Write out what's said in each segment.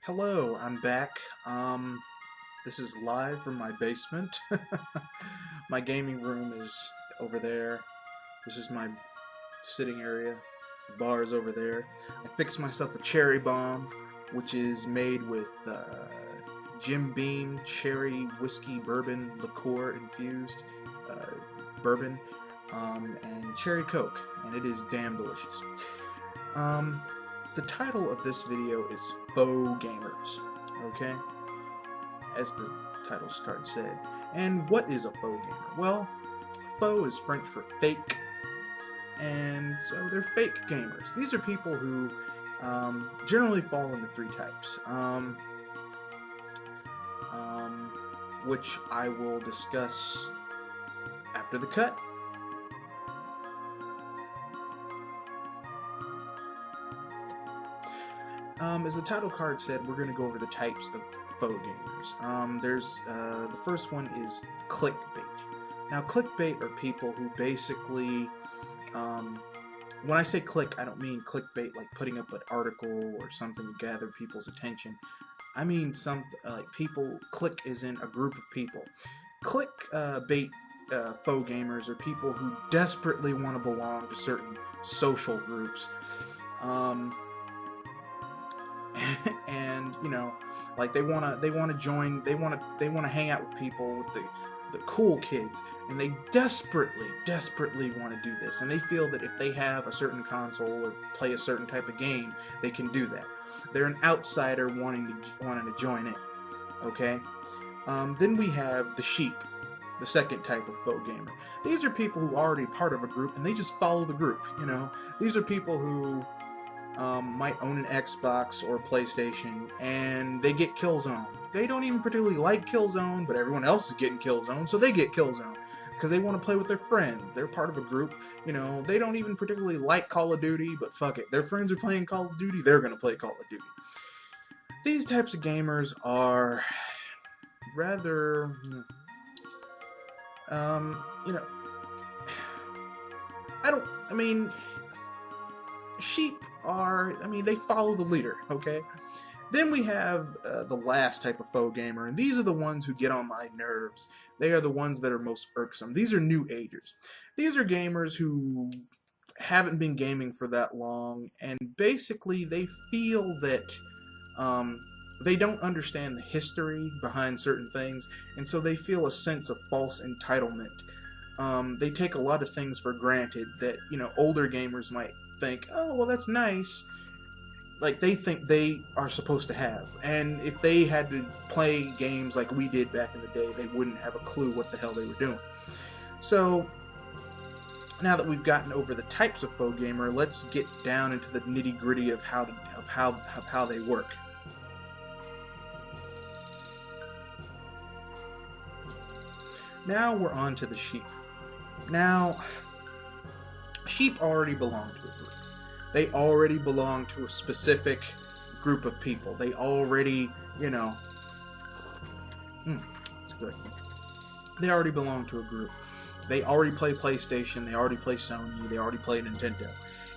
Hello, I'm back. This is live from my basement. My gaming room is over there. This is my sitting area. The bar is over there. I fixed myself a cherry bomb, which is made with Jim Beam cherry whiskey bourbon liqueur infused uh, bourbon and cherry coke, and it is damn delicious. Um, the title of this video is Faux Gamers, okay? As the title starts said. And what is a faux gamer? Well, faux is French for fake, and so they're fake gamers. These are people who generally fall into three types, which I will discuss after the cut. As the title card said, we're going to go over the types of faux gamers. The first one is clickbait. Now, clickbait are people who basically, when I say click, I don't mean clickbait like putting up an article or something to gather people's attention. I mean something like click is in a group of people. Clickbait faux gamers are people who desperately want to belong to certain social groups. And like they want to join, they want to hang out with people, with the cool kids, and they desperately want to do this, and they feel that if they have a certain console or play a certain type of game, they can do that. They're an outsider wanting to join in. Okay. Then we have the sheep, the second type of faux gamer. These are people who are already part of a group and they just follow the group. These are people who might own an Xbox or PlayStation, and they get Killzone. They don't even particularly like Killzone, but everyone else is getting Killzone, so they get Killzone because they want to play with their friends. They're part of a group. They don't even particularly like Call of Duty, but fuck it. Their friends are playing Call of Duty, they're going to play Call of Duty. These types of gamers are rather, sheep they follow the leader, okay? Then we have the last type of faux gamer, and these are the ones who get on my nerves. They are the ones that are most irksome. These are new agers. These are gamers who haven't been gaming for that long, and basically they feel that they don't understand the history behind certain things, and so they feel a sense of false entitlement. They take a lot of things for granted that, older gamers might think, oh, well, that's nice. Like, they think they are supposed to have. And if they had to play games like we did back in the day, they wouldn't have a clue what the hell they were doing. So, now that we've gotten over the types of faux gamer, let's get down into the nitty-gritty of how they work. Now we're on to the sheep. Now, sheep already belong to a group. They already belong to a specific group of people. They already, it's good. They already belong to a group. They already play PlayStation, they already play Sony, they already play Nintendo.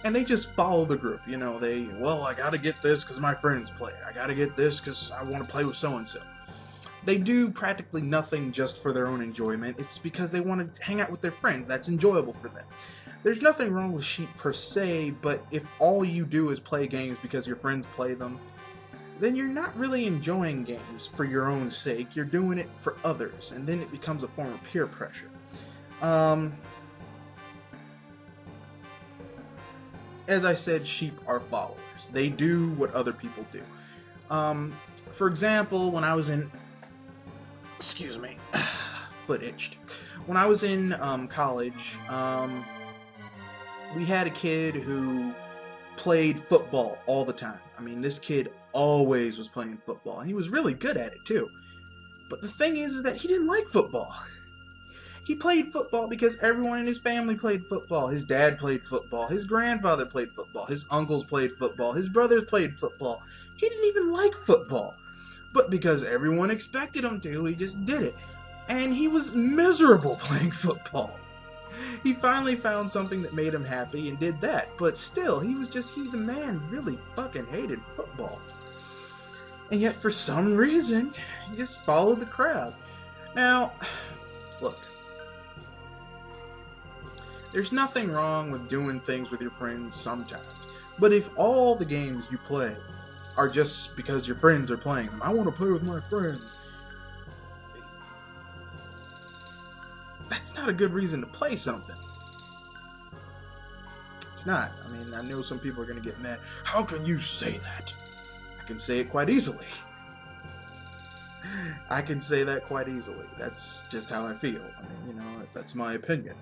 And they just follow the group. I gotta get this because my friends play it. I gotta get this because I want to play with so-and-so. They do practically nothing just for their own enjoyment. It's because they want to hang out with their friends. That's enjoyable for them. There's nothing wrong with sheep per se, but if all you do is play games because your friends play them, then you're not really enjoying games for your own sake. You're doing it for others, and then it becomes a form of peer pressure. As I said, sheep are followers. They do what other people do. For example, when I was in... Excuse me. Foot itched. When I was in college, we had a kid who played football all the time. This kid always was playing football. And he was really good at it, too. But the thing is that he didn't like football. He played football because everyone in his family played football. His dad played football. His grandfather played football. His uncles played football. His brothers played football. He didn't even like football. But because everyone expected him to, he just did it. And he was miserable playing football. He finally found something that made him happy and did that. But still, the man really fucking hated football. And yet, for some reason, you just follow the crowd. Now, look, there's nothing wrong with doing things with your friends sometimes. But if all the games you play are just because your friends are playing them, I want to play with my friends, that's not a good reason to play something. It's not. I mean, I know some people are going to get mad. How can you say that? I can say it quite easily. I can say that quite easily. That's just how I feel. I mean, you know, that's my opinion.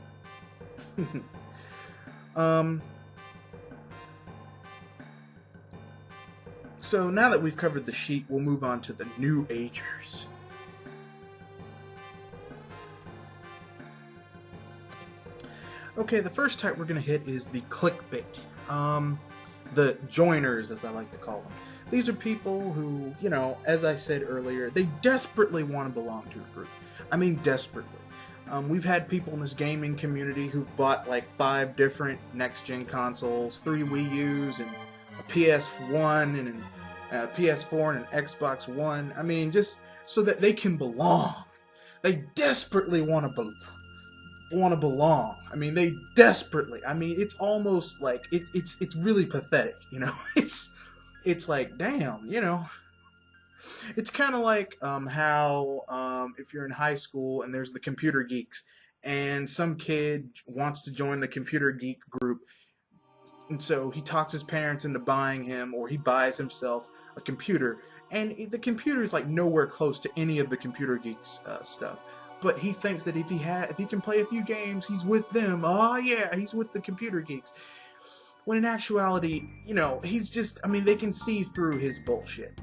So now that we've covered the sheep, we'll move on to the new agers. Okay, the first type we're going to hit is the clickbait. The joiners, as I like to call them. These are people who, you know, as I said earlier, they desperately want to belong to a group. I mean, desperately. We've had people in this gaming community who've bought like 5 different next-gen consoles, 3 Wii U's, and a PS1, and a PS4, and an Xbox One. I mean, just so that they can belong. They desperately want to belong. I mean, they desperately. I mean, it's almost like it's really pathetic. You know, it's like, damn. You know. It's kind of like how if you're in high school and there's the computer geeks and some kid wants to join the computer geek group, and so he talks his parents into buying him, or he buys himself a computer, and the computer is like nowhere close to any of the computer geeks stuff. But he thinks that if he can play a few games, he's with them. Oh yeah, he's with the computer geeks. When in actuality, you know, he's just. I mean, they can see through his bullshit.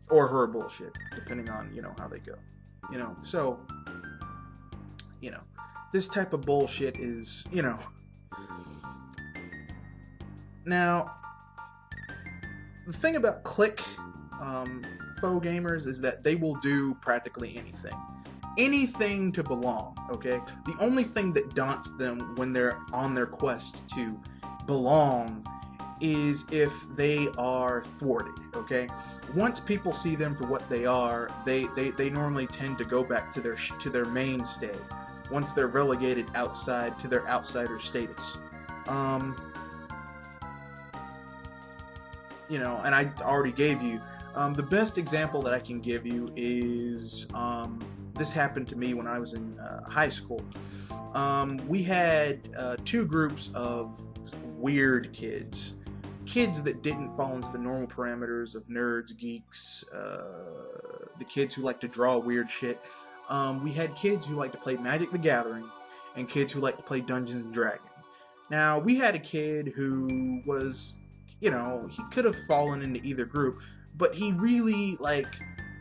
Or her bullshit, depending on, you know, how they go. You know, so, you know, this type of bullshit is, you know. Now, the thing about faux gamers is that they will do practically anything. Anything to belong, okay? The only thing that daunts them when they're on their quest to belong is if they are thwarted, okay? Once people see them for what they are, they normally tend to go back to their mainstay once they're relegated outside to their outsider status. You know, and I already gave you the best example that I can give you is this happened to me when I was in high school. We had 2 groups of weird kids. Kids that didn't fall into the normal parameters of nerds, geeks, the kids who like to draw weird shit. We had kids who like to play Magic the Gathering, and kids who like to play Dungeons and Dragons. Now, we had a kid who was, you know, he could have fallen into either group, but he really, like,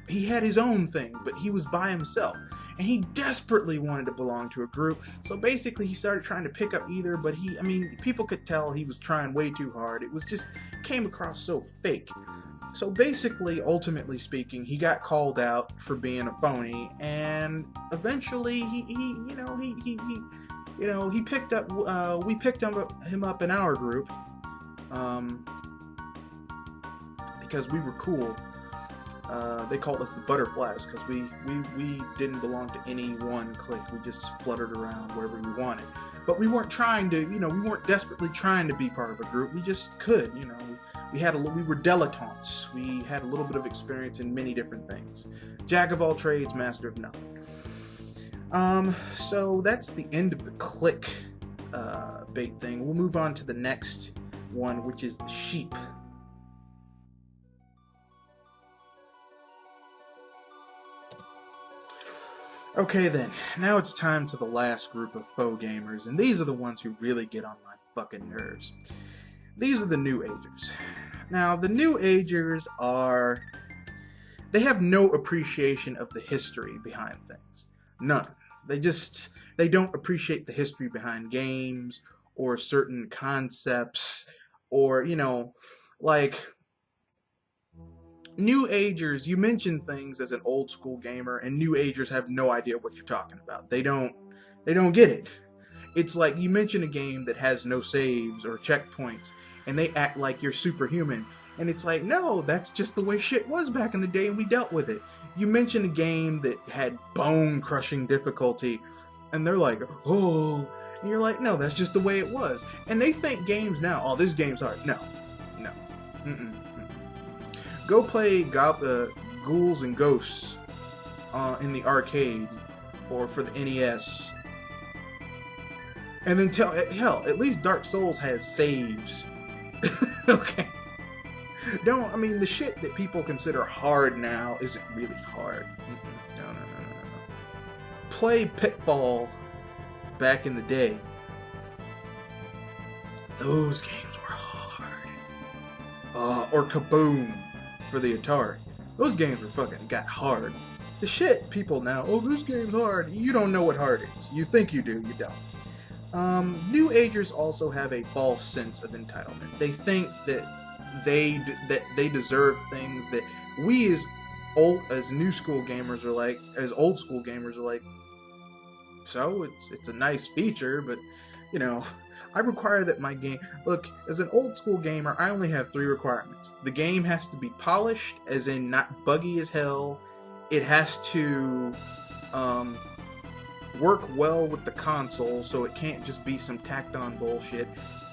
he had his own thing, but he was by himself. And he desperately wanted to belong to a group, so basically he started trying to pick up either, but I mean, people could tell he was trying way too hard. It was just, came across so fake. So basically, ultimately speaking, he got called out for being a phony, and eventually we picked him up in our group, because we were cool. They called us the Butterflies because we didn't belong to any one clique. We just fluttered around wherever we wanted. But we weren't trying to, we weren't desperately trying to be part of a group. We just could, we were dilettantes. We had a little bit of experience in many different things. Jack of all trades, master of none. So that's the end of the clique bait thing. We'll move on to the next one, which is the sheep. Okay then, now it's time to the last group of faux gamers, and these are the ones who really get on my fucking nerves. These are the new agers. Now, the new agers they have no appreciation of the history behind things. None. They don't appreciate the history behind games, or certain concepts, or, like... New agers, you mention things as an old school gamer, and new agers have no idea what you're talking about. They don't get it. It's like you mention a game that has no saves or checkpoints, and they act like you're superhuman, And it's like, no, that's just the way shit was back in the day, and we dealt with it. You mentioned a game that had bone-crushing difficulty, and they're like, oh, and you're like, no, that's just the way it was. And they think games now, oh, this game's hard. No, no. Mm-mm. Go play Ghouls and Ghosts in the arcade or for the NES. And then hell, at least Dark Souls has saves. Okay. I mean, the shit that people consider hard now isn't really hard. No. Play Pitfall back in the day. Those games were hard. Or Kaboom for the Atari. Those games were fucking got hard. The shit people now, oh, this game's hard. You don't know what hard is. You think you do, you don't. New Agers also have a false sense of entitlement. They think that they deserve things that we as new school gamers are like, as old school gamers are like, so it's a nice feature, but you know, I require that my game, look, as an old school gamer, I only have 3 requirements. The game has to be polished, as in not buggy as hell. It has to work well with the console, so it can't just be some tacked on bullshit.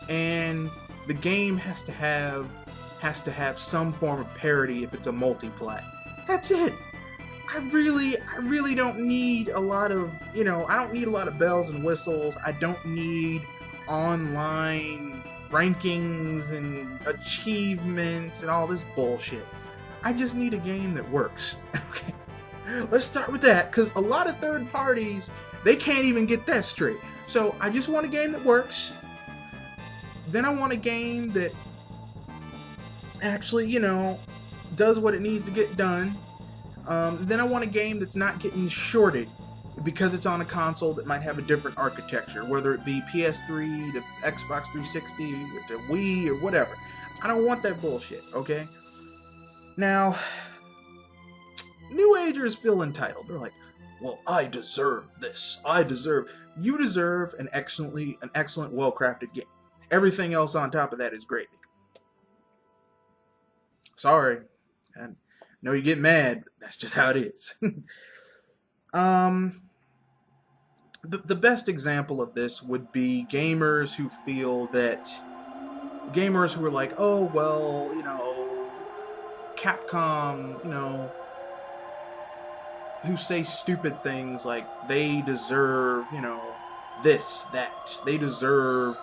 And the game has to have some form of parity if it's a multiplayer. That's it. I really don't need a lot of, I don't need a lot of bells and whistles. I don't need online rankings and achievements and all this bullshit. I just need a game that works. Okay. Let's start with that, because a lot of third parties, they can't even get that straight. So I just want a game that works. Then I want a game that actually, does what it needs to get done. Then I want a game that's not getting shorted because it's on a console that might have a different architecture, whether it be PS3, the Xbox 360, with the Wii, or whatever. I don't want that bullshit, okay? Now, New Agers feel entitled. They're like, well, I deserve this. You deserve an excellent, well-crafted game. Everything else on top of that is gravy. Sorry. I know you get mad, but that's just how it is. The best example of this would be gamers who are like, oh, well, Capcom, who say stupid things like they deserve, this, that. They deserve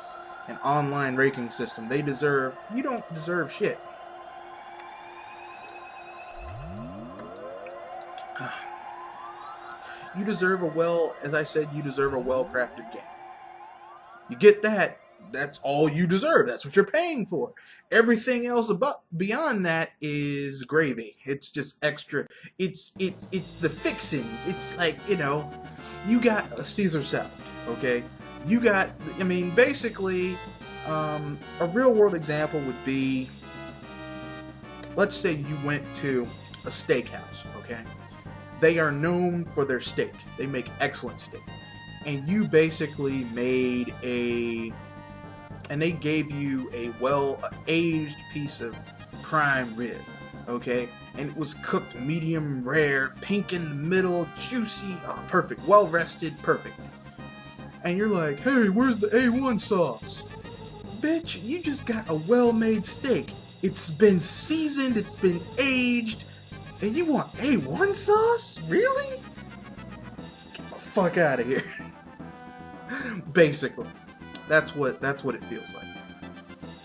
an online ranking system. You don't deserve shit. You deserve as I said, you deserve a well-crafted game. You get that, that's all you deserve. That's what you're paying for. Everything else beyond that is gravy. It's just extra. It's the fixings. It's like, you got a Caesar salad, okay? You got, basically, a real-world example would be, let's say you went to a steakhouse, okay? They are known for their steak. They make excellent steak. And you basically and they gave you a well-aged piece of prime rib, okay? And it was cooked medium rare, pink in the middle, juicy, perfect, well-rested, perfect. And you're like, hey, where's the A1 sauce? Bitch, you just got a well-made steak. It's been seasoned, it's been aged, and you want A1 sauce? Really? Get the fuck out of here. Basically. That's what it feels like.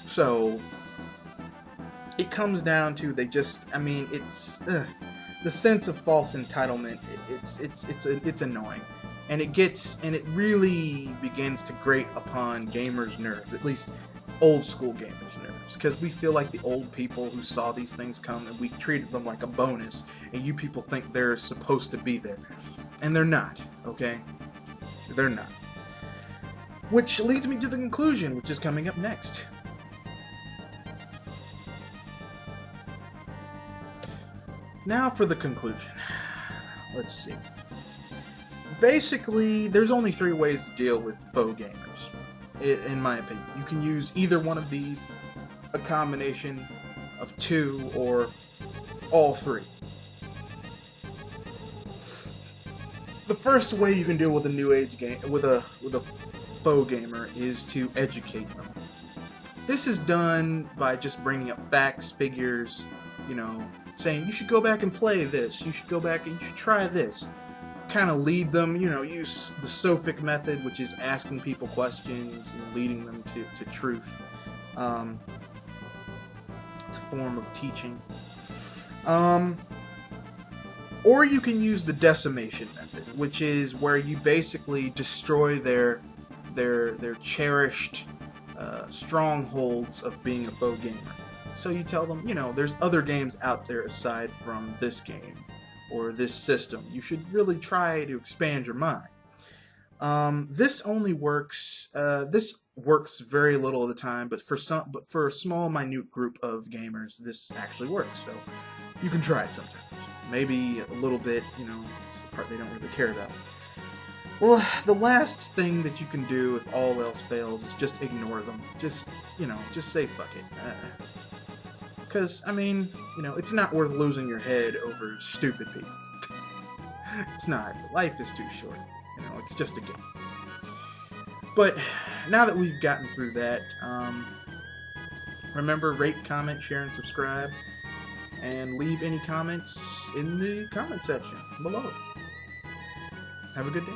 So it comes down to it's the sense of false entitlement. It's annoying, and it really begins to grate upon gamers' nerves, at least old school gamers' nerves, because we feel like the old people who saw these things come, and we treated them like a bonus, and you people think they're supposed to be there, and they're not. Okay, they're not. Which leads me to the conclusion, which is coming up next. Now for the conclusion. Let's see. Basically, there's only 3 ways to deal with faux gamers, in my opinion. You can use either one of these, a combination, of 2 or all 3. The first way you can deal with a new age game, with a faux gamer, is to educate them. This is done by just bringing up facts, figures, you know, saying you should go back and play this, you should go back and you should try this. Kind of lead them, you know, use the Sophic method, which is asking people questions and leading them to truth. It's a form of teaching. Or you can use the decimation method, which is where you basically destroy their cherished strongholds of being a faux gamer. So you tell them, you know, there's other games out there aside from this game or this system. You should really try to expand your mind. This only works. This works very little of the time, but for a small, minute group of gamers, this actually works. So you can try it sometimes. Maybe a little bit, you know, it's the part they don't really care about. Well, the last thing that you can do if all else fails is just ignore them. Just, you know, just say fuck it. Because, I mean, you know, it's not worth losing your head over stupid people. It's not. Life is too short. You know, it's just a game. But now that we've gotten through that, remember, rate, comment, share, and subscribe. And leave any comments in the comment section below. Have a good day.